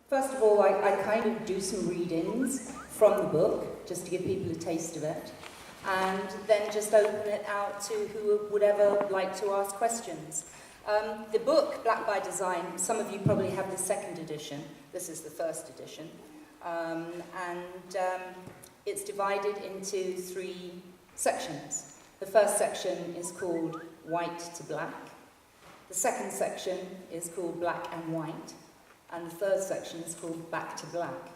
First of all, I kind of do some read-ins from the book, just to give people a taste of it, and then just open it out to who would ever like to ask questions. The book, Black by Design, some of you probably have the second edition. This is the first edition. It's divided into 3 sections. The first section is called White to Black. The second section is called Black and White. And the third section is called Back to Black.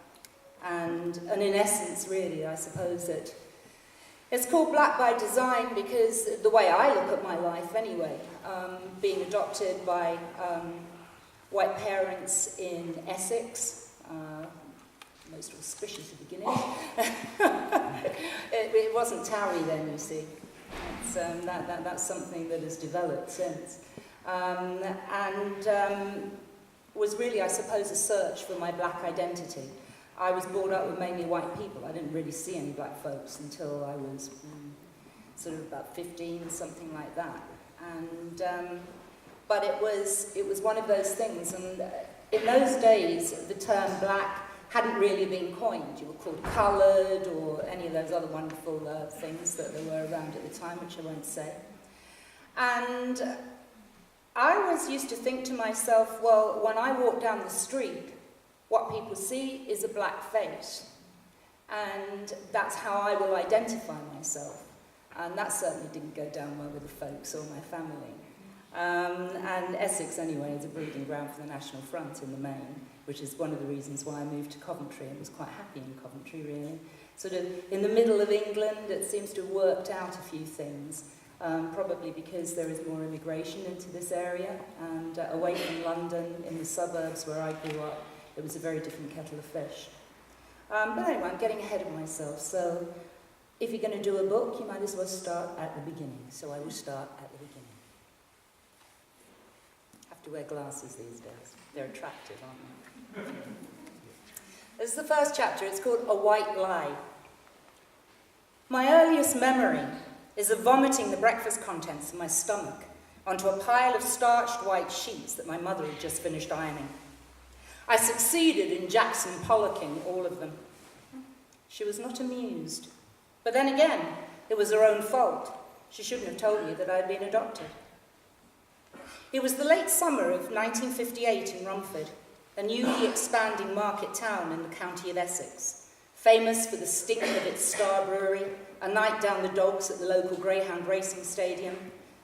And in essence, really, I suppose that it's called Black by Design because the way I look at my life anyway, being adopted by white parents in Essex, most auspicious at the beginning. it wasn't Towie then, you see. It's, that's something that has developed since. Was really, I suppose, a search for my black identity. I was brought up with mainly white people. I didn't really see any black folks until I was sort of about 15, something like that. But it was one of those things. And in those days, the term black hadn't really been coined. You were called coloured or any of those other wonderful things that there were around at the time, which I won't say. And I always used to think to myself, well, when I walk down the street, what people see is a black face. And that's how I will identify myself. And that certainly didn't go down well with the folks or my family. And Essex, anyway, is a breeding ground for the National Front in the main, which is one of the reasons why I moved to Coventry and was quite happy in Coventry, really. Sort of in the middle of England, it seems to have worked out a few things. Probably because there is more immigration into this area, and away from London, in the suburbs where I grew up, it was a very different kettle of fish. But anyway, I'm getting ahead of myself, so if you're going to do a book, you might as well start at the beginning. So I will start at the beginning. I have to wear glasses these days. They're attractive, aren't they? This is the first chapter. It's called A White Lie. My earliest memory is of vomiting the breakfast contents of my stomach onto a pile of starched white sheets that my mother had just finished ironing. I succeeded in Jackson Pollocking all of them. She was not amused. But then again, it was her own fault. She shouldn't have told me that I had been adopted. It was the late summer of 1958 in Romford, a newly expanding market town in the county of Essex, famous for the stink of its Star Brewery, a night down the dogs at the local Greyhound Racing Stadium,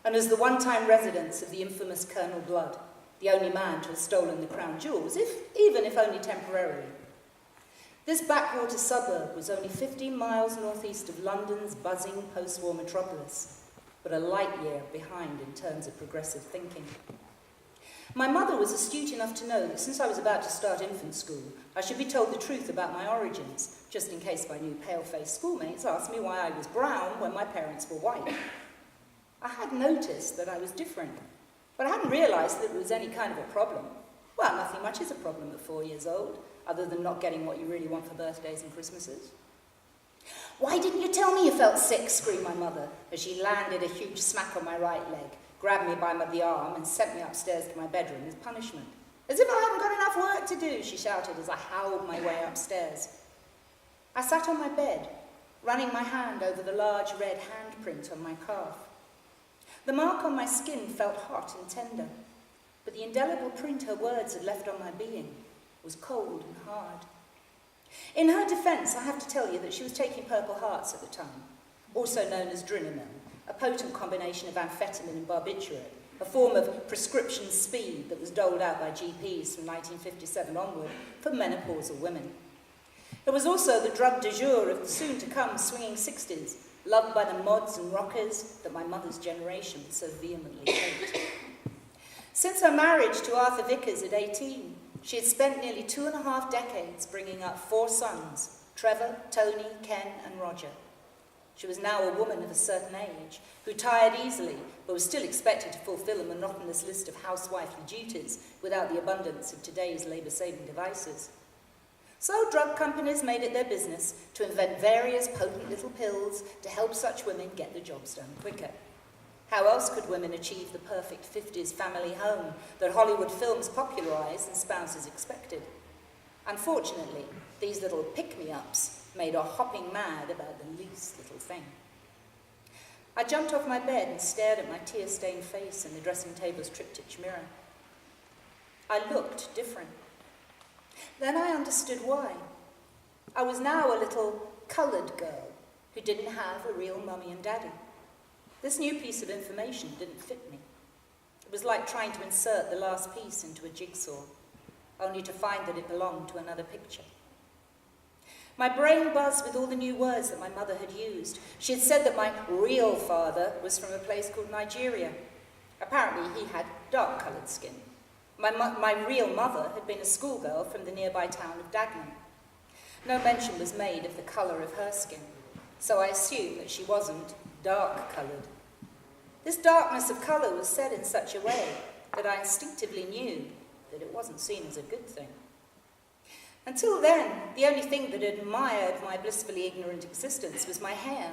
and as the one-time residence of the infamous Colonel Blood, the only man to have stolen the crown jewels, even if only temporarily. This backwater suburb was only 15 miles northeast of London's buzzing post-war metropolis, but a light year behind in terms of progressive thinking. My mother was astute enough to know that since I was about to start infant school, I should be told the truth about my origins, just in case my new pale-faced schoolmates asked me why I was brown when my parents were white. I had noticed that I was different, but I hadn't realised that it was any kind of a problem. Well, nothing much is a problem at 4 years old, other than not getting what you really want for birthdays and Christmases. "Why didn't you tell me you felt sick?" screamed my mother, as she landed a huge smack on my right leg, grabbed me by the arm and sent me upstairs to my bedroom as punishment. "As if I hadn't got enough work to do," she shouted as I howled my way upstairs. I sat on my bed, running my hand over the large red handprint on my calf. The mark on my skin felt hot and tender, but the indelible print her words had left on my being was cold and hard. In her defence, I have to tell you that she was taking Purple Hearts at the time, also known as Drinamil, a potent combination of amphetamine and barbiturate, a form of prescription speed that was doled out by GPs from 1957 onward for menopausal women. It was also the drug du jour of the soon-to-come swinging 60s, loved by the mods and rockers that my mother's generation would so vehemently hate. Since her marriage to Arthur Vickers at 18, she had spent nearly 2.5 decades bringing up 4 sons, Trevor, Tony, Ken, and Roger. She was now a woman of a certain age, who tired easily, but was still expected to fulfill a monotonous list of housewifely duties without the abundance of today's labour-saving devices. So drug companies made it their business to invent various potent little pills to help such women get the jobs done quicker. How else could women achieve the perfect 50s family home that Hollywood films popularised and spouses expected? Unfortunately, these little pick-me-ups made her hopping mad about the least little thing. I jumped off my bed and stared at my tear-stained face in the dressing table's triptych mirror. I looked different. Then I understood why. I was now a little coloured girl who didn't have a real mummy and daddy. This new piece of information didn't fit me. It was like trying to insert the last piece into a jigsaw, only to find that it belonged to another picture. My brain buzzed with all the new words that my mother had used. She had said that my real father was from a place called Nigeria. Apparently he had dark-coloured skin. My real mother had been a schoolgirl from the nearby town of Dagenham. No mention was made of the colour of her skin, so I assumed that she wasn't dark-coloured. This darkness of colour was said in such a way that I instinctively knew that it wasn't seen as a good thing. Until then, the only thing that admired my blissfully ignorant existence was my hair,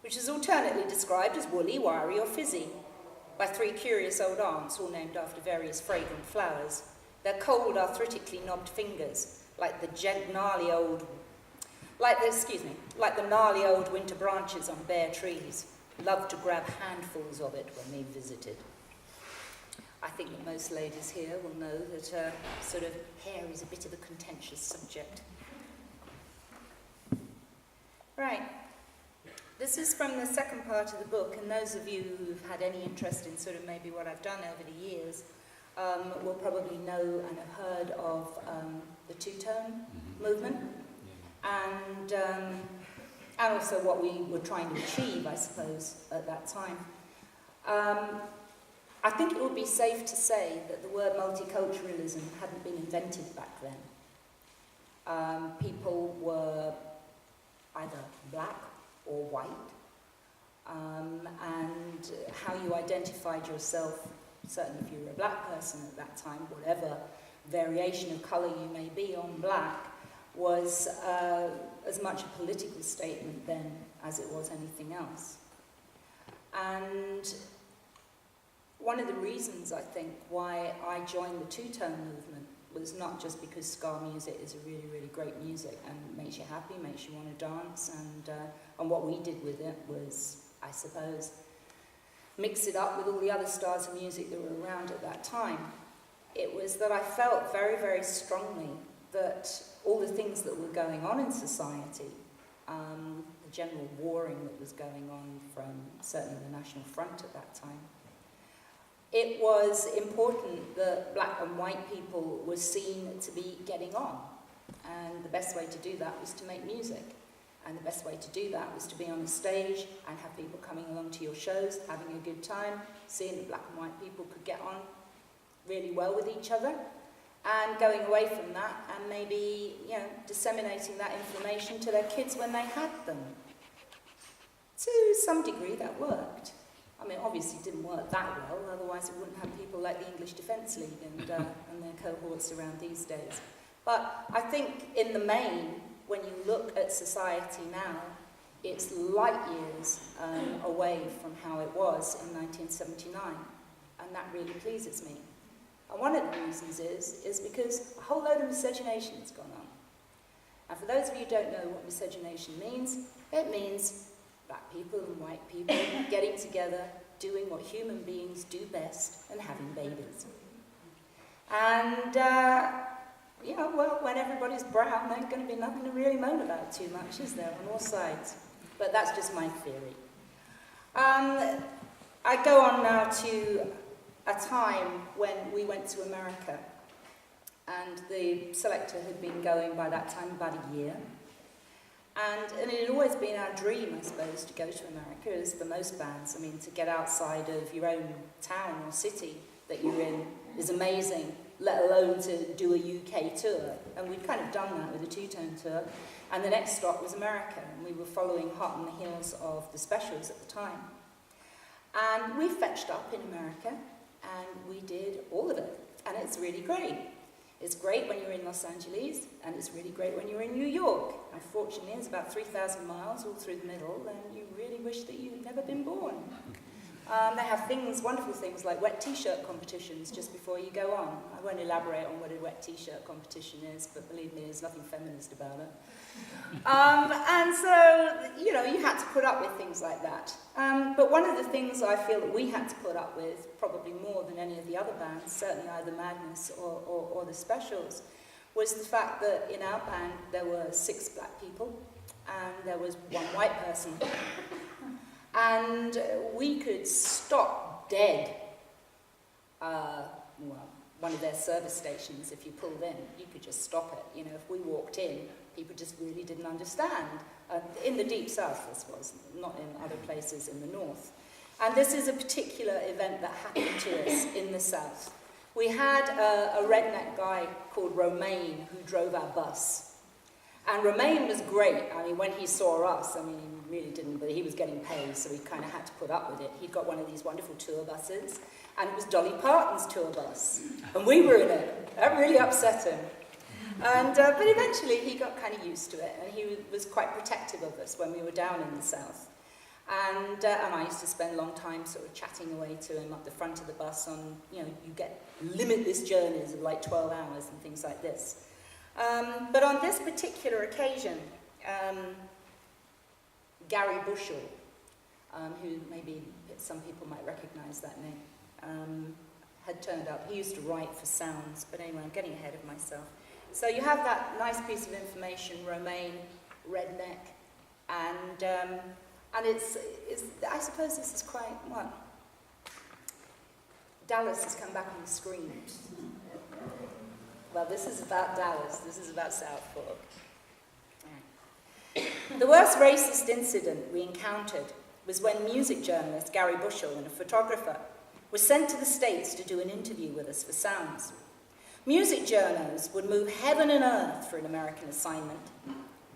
which is alternately described as woolly, wiry, or fizzy, by three curious old aunts, all named after various fragrant flowers, their cold, arthritically knobbed fingers, like the gnarly old winter branches on bare trees, loved to grab handfuls of it when they visited. I think that most ladies here will know that sort of hair is a bit of a contentious subject. Right. This is from the second part of the book, and those of you who've had any interest in sort of maybe what I've done over the years will probably know and have heard of the two-tone movement, and also what we were trying to achieve, I suppose, at that time. I think it would be safe to say that the word multiculturalism hadn't been invented back then. People were either black or white, and how you identified yourself, certainly if you were a black person at that time, whatever variation of colour you may be on black, was as much a political statement then as it was anything else. And one of the reasons, I think, why I joined the two-tone movement was not just because ska music is a really, really great music and makes you happy, makes you want to dance, and what we did with it was, I suppose, mix it up with all the other styles of music that were around at that time. It was that I felt very, very strongly that all the things that were going on in society, the general warring that was going on from certainly the National Front at that time, it was important that black and white people were seen to be getting on. And the best way to do that was to make music. And the best way to do that was to be on a stage and have people coming along to your shows, having a good time, seeing that black and white people could get on really well with each other, and going away from that and maybe, disseminating that information to their kids when they had them. To some degree, that worked. I mean, obviously it didn't work that well, otherwise it wouldn't have people like the English Defence League and their cohorts around these days. But I think in the main, when you look at society now, it's light years away from how it was in 1979, and that really pleases me. And one of the reasons is because a whole load of miscegenation has gone on. And for those of you who don't know what miscegenation means, it means black people and white people getting together, doing what human beings do best, and having babies. And, when everybody's brown, there's going to be nothing to really moan about too much, is there, on all sides? But that's just my theory. I go on now to a time when we went to America, and the Selector had been going by that time about a year. And it had always been our dream, I suppose, to go to America, as for most bands. I mean, to get outside of your own town or city that you're in is amazing, let alone to do a UK tour. And we'd kind of done that with a two-tone tour. And the next stop was America, and we were following hot on the heels of the Specials at the time. And we fetched up in America, and we did all of it. And it's really great. It's great when you're in Los Angeles, and it's really great when you're in New York. Unfortunately, it's about 3,000 miles all through the middle, and you really wish that you'd never been born. They have things, wonderful things like wet t-shirt competitions just before you go on. I won't elaborate on what a wet t-shirt competition is, but believe me, there's nothing feminist about it. And so, you know, you had to put up with things like that. But one of the things I feel that we had to put up with, probably more than any of the other bands, certainly either Madness or the Specials, was the fact that in our band there were 6 black people and there was 1 white person. And we could stop dead, one of their service stations. If you pulled in, you could just stop it. You know, if we walked in, people just really didn't understand. In the deep south, this was, not in other places in the north. And this is a particular event that happened to us in the south. We had a redneck guy called Romain who drove our bus. And Romain was great. I mean, when he saw us, I mean, he really didn't, but he was getting paid, so he kind of had to put up with it. He'd got one of these wonderful tour buses, and it was Dolly Parton's tour bus. And we were in it. That really upset him. And, but eventually he got kind of used to it, and he was quite protective of us when we were down in the south. And I used to spend a long time sort of chatting away to him up the front of the bus on, you know, you get limitless journeys of like 12 hours and things like this. But on this particular occasion, Gary Bushell, who maybe some people might recognize that name, had turned up. He used to write for Sounds, but anyway, I'm getting ahead of myself. So you have that nice piece of information, Romain, redneck, and it's I suppose this is quite, well, Dallas has come back on the screen. Well, this is about Dallas, this is about South Fork. The worst racist incident we encountered was when music journalist Gary Bushell and a photographer were sent to the States to do an interview with us for Sounds. Music journos would move heaven and earth for an American assignment.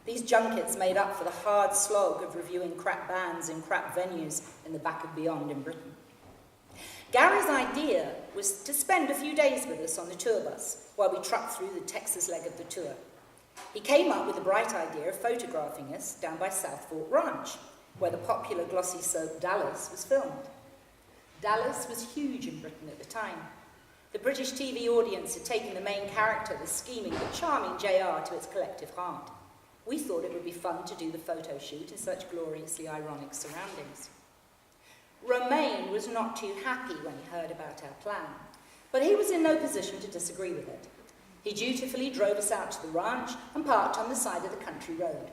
These junkets made up for the hard slog of reviewing crap bands in crap venues in the back of beyond in Britain. Gary's idea was to spend a few days with us on the tour bus while we trucked through the Texas leg of the tour. He came up with the bright idea of photographing us down by South Fork Ranch, where the popular glossy soap Dallas was filmed. Dallas was huge in Britain at the time. The British TV audience had taken the main character, the scheming but charming JR, to its collective heart. We thought it would be fun to do the photo shoot in such gloriously ironic surroundings. Romain was not too happy when he heard about our plan, but he was in no position to disagree with it. He dutifully drove us out to the ranch and parked on the side of the country road.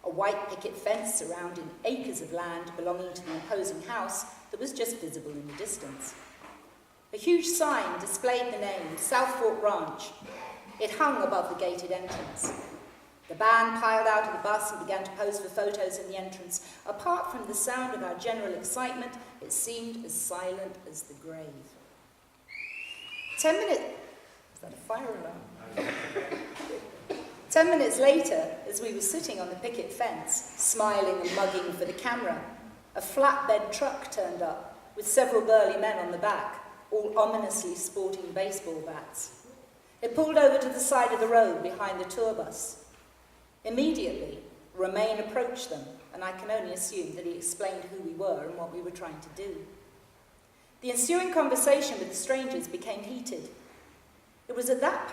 A white picket fence surrounding acres of land belonging to the imposing house that was just visible in the distance. A huge sign displayed the name, South Fork Ranch. It hung above the gated entrance. The band piled out of the bus and began to pose for photos in the entrance. Apart from the sound of our general excitement, it seemed as silent as the grave. 10 minutes... Is that a fire alarm? 10 minutes later, as we were sitting on the picket fence, smiling and mugging for the camera, a flatbed truck turned up with several burly men on the back, all ominously sporting baseball bats. It pulled over to the side of the road behind the tour bus. Immediately, Romain approached them, and I can only assume that he explained who we were and what we were trying to do. The ensuing conversation with the strangers became heated. It was at that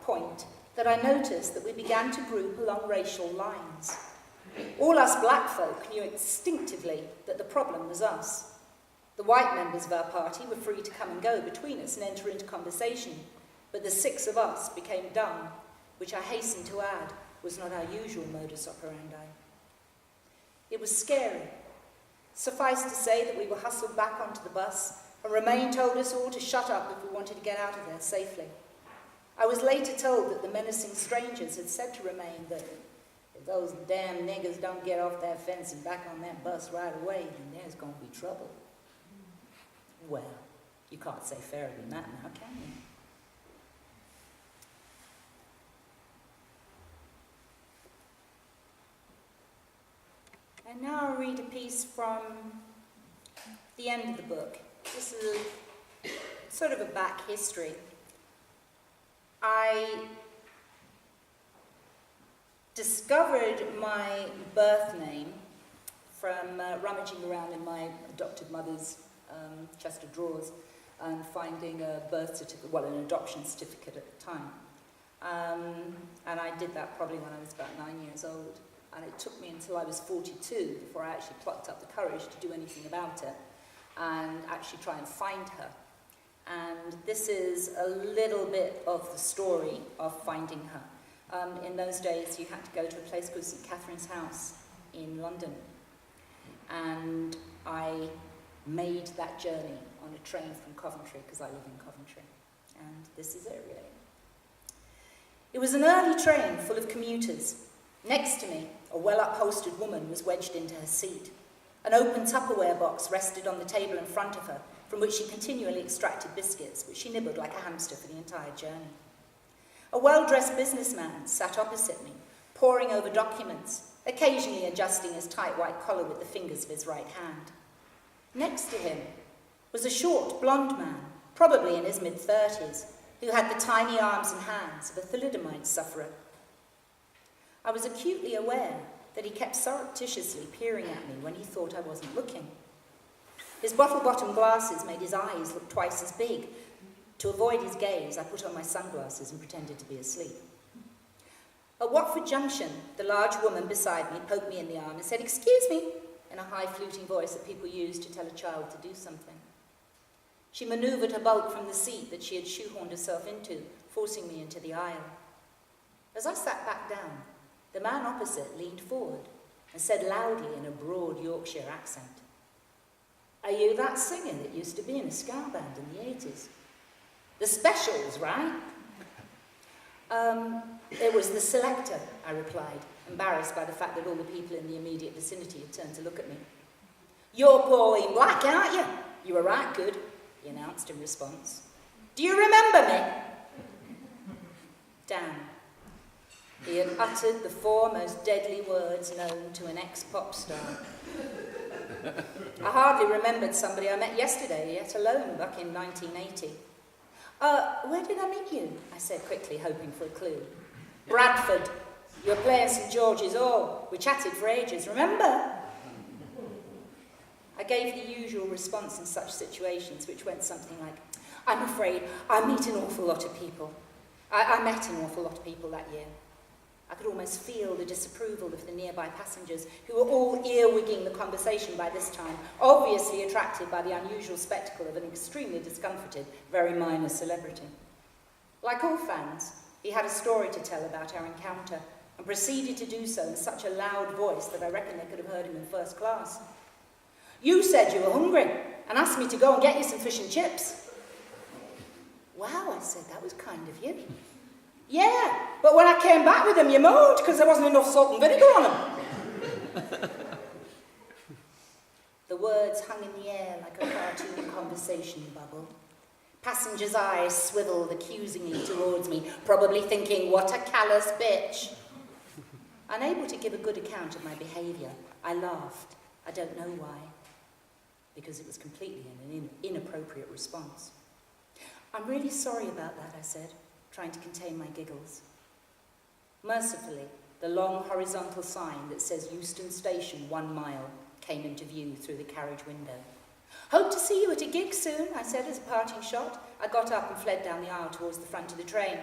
point that I noticed that we began to group along racial lines. All us black folk knew instinctively that the problem was us. The white members of our party were free to come and go between us and enter into conversation, but the 6 of us became dumb, which I hasten to add was not our usual modus operandi. It was scary. Suffice to say that we were hustled back onto the bus, and Romain told us all to shut up if we wanted to get out of there safely. I was later told that the menacing strangers had said to Romain that if those damn niggers don't get off that fence and back on that bus right away, then there's going to be trouble. Well, you can't say fairer than that now, can you? And now I'll read a piece from the end of the book. This is sort of a back history. I discovered my birth name from rummaging around in my adopted mother's chest of drawers and finding a birth certificate, well, an adoption certificate at the time. And I did that probably when I was about 9 years old. And it took me until I was 42 before I actually plucked up the courage to do anything about it and actually try and find her. And this is a little bit of the story of finding her. In those days, you had to go to a place called St. Catherine's House in London. And I made that journey on a train from Coventry, because I live in Coventry. And this is it, really. It was an early train full of commuters. Next to me, a well-upholstered woman was wedged into her seat. An open Tupperware box rested on the table in front of her, from which she continually extracted biscuits, which she nibbled like a hamster for the entire journey. A well-dressed businessman sat opposite me, poring over documents, occasionally adjusting his tight white collar with the fingers of his right hand. Next to him was a short, blonde man, probably in his mid-30s, who had the tiny arms and hands of a thalidomide sufferer. I was acutely aware that he kept surreptitiously peering at me when he thought I wasn't looking. His bottle-bottom glasses made his eyes look twice as big. To avoid his gaze, I put on my sunglasses and pretended to be asleep. At Watford Junction, the large woman beside me poked me in the arm and said, "Excuse me," in a high fluting voice that people use to tell a child to do something. She manoeuvred her bulk from the seat that she had shoehorned herself into, forcing me into the aisle. As I sat back down, the man opposite leaned forward and said loudly in a broad Yorkshire accent, "Are you that singer that used to be in a ska band in the 80s? The Specials, right?" It was the Selector, I replied, embarrassed by the fact that all the people in the immediate vicinity had turned to look at me. "You're Pauline Black, aren't you? You were right good," he announced in response. "Do you remember me?" Damn. He had uttered the 4 most deadly words known to an ex-pop star. I hardly remembered somebody I met yesterday, yet alone back in 1980. Where did I meet you?" I said quickly, hoping for a clue. "Bradford. You were playing St. George's Hall. We chatted for ages, remember?" I gave the usual response in such situations, which went something like, "I'm afraid I meet an awful lot of people. I met an awful lot of people that year." I could almost feel the disapproval of the nearby passengers, who were all earwigging the conversation by this time, obviously attracted by the unusual spectacle of an extremely discomforted, very minor celebrity. Like all fans, he had a story to tell about our encounter, and proceeded to do so in such a loud voice that I reckon they could have heard him in first class. "You said you were hungry, and asked me to go and get you some fish and chips." "Wow," I said, "that was kind of you." "Yeah, but when I came back with them, you moaned because there wasn't enough salt and vinegar on them." The words hung in the air like a cartoon conversation bubble. Passengers' eyes swiveled accusingly towards me, probably thinking, "What a callous bitch." Unable to give a good account of my behaviour, I laughed. I don't know why, because it was completely an inappropriate response. "I'm really sorry about that," I said, trying to contain my giggles. Mercifully, the long horizontal sign that says Euston Station 1 mile came into view through the carriage window. "Hope to see you at a gig soon," I said as a parting shot. I got up and fled down the aisle towards the front of the train.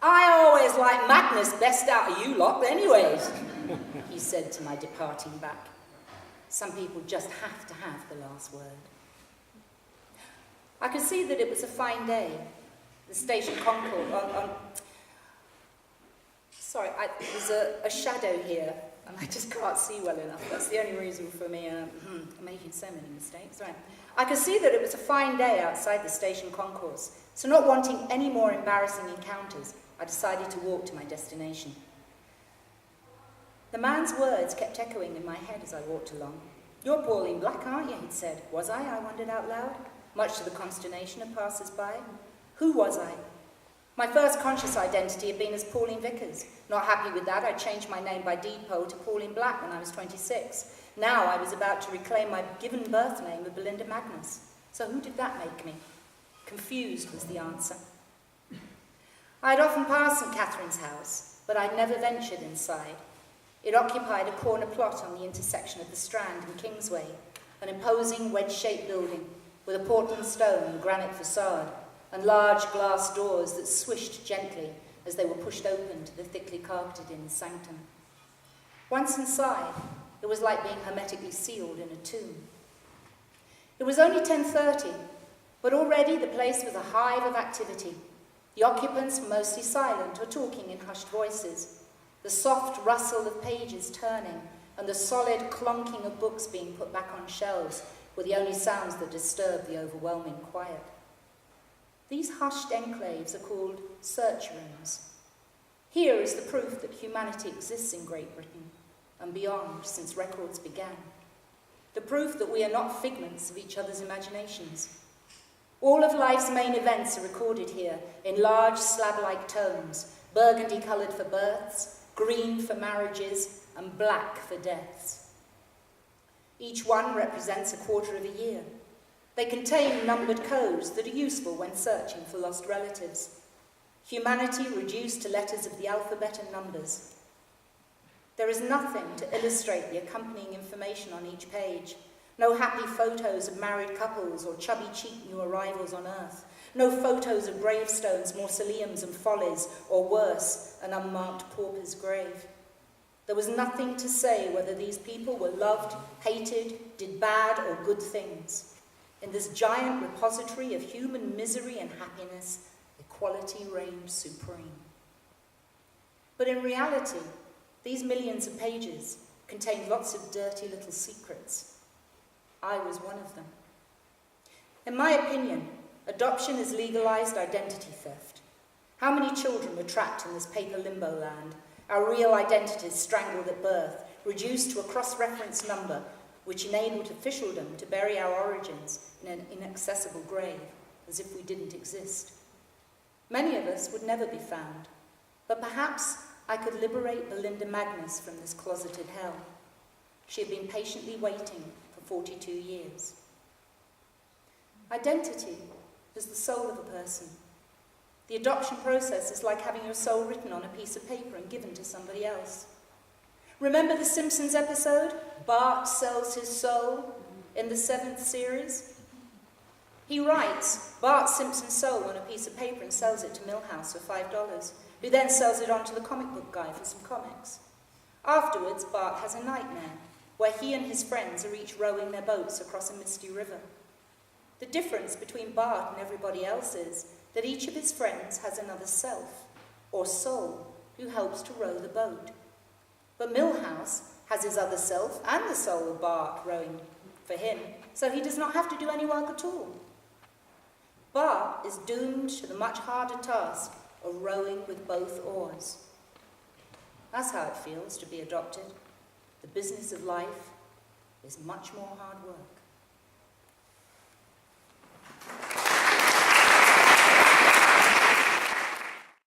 "I always like Magnus best out of you lot anyways," he said to my departing back. Some people just have to have the last word. I could see that it was a fine day. The station concourse there's a shadow here, and I just can't see well enough. That's the only reason for me making so many mistakes. Right. I could see that it was a fine day outside the station concourse, so not wanting any more embarrassing encounters, I decided to walk to my destination. The man's words kept echoing in my head as I walked along. "You're Pauline Black, aren't you?" he'd said. Was I wondered out loud, much to the consternation of passers-by. Who was I? My first conscious identity had been as Pauline Vickers. Not happy with that, I changed my name by deed poll to Pauline Black when I was 26. Now I was about to reclaim my given birth name of Belinda Magnus. So who did that make me? Confused was the answer. I had often passed St. Catherine's House, but I'd never ventured inside. It occupied a corner plot on the intersection of the Strand and Kingsway, an imposing wedge-shaped building with a Portland stone and granite facade and large glass doors that swished gently as they were pushed open to the thickly carpeted-in sanctum. Once inside, it was like being hermetically sealed in a tomb. It was only 10:30, but already the place was a hive of activity. The occupants were mostly silent or talking in hushed voices. The soft rustle of pages turning and the solid clonking of books being put back on shelves were the only sounds that disturbed the overwhelming quiet. These hushed enclaves are called search rooms. Here is the proof that humanity exists in Great Britain and beyond since records began. The proof that we are not figments of each other's imaginations. All of life's main events are recorded here in large slab-like tomes, burgundy-coloured for births, green for marriages, and black for deaths. Each one represents a quarter of a year. They contain numbered codes that are useful when searching for lost relatives. Humanity reduced to letters of the alphabet and numbers. There is nothing to illustrate the accompanying information on each page. No happy photos of married couples or chubby-cheeked new arrivals on Earth. No photos of gravestones, mausoleums and follies, or worse, an unmarked pauper's grave. There was nothing to say whether these people were loved, hated, did bad or good things. In this giant repository of human misery and happiness, equality reigned supreme. But in reality, these millions of pages contained lots of dirty little secrets. I was one of them. In my opinion, adoption is legalized identity theft. How many children were trapped in this paper limbo land, our real identities strangled at birth, reduced to a cross-reference number which enabled officialdom to bury our origins in an inaccessible grave, as if we didn't exist. Many of us would never be found, but perhaps I could liberate Belinda Magnus from this closeted hell. She had been patiently waiting for 42 years. Identity is the soul of a person. The adoption process is like having your soul written on a piece of paper and given to somebody else. Remember the Simpsons episode, Bart Sells His Soul, in the 7th series? He writes Bart Simpson's soul on a piece of paper and sells it to Milhouse for $5, who then sells it on to the comic book guy for some comics. Afterwards, Bart has a nightmare, where he and his friends are each rowing their boats across a misty river. The difference between Bart and everybody else is that each of his friends has another self, or soul, who helps to row the boat. But Milhouse has his other self and the soul of Bart rowing for him, so he does not have to do any work at all. Bart is doomed to the much harder task of rowing with both oars. That's how it feels to be adopted. The business of life is much more hard work.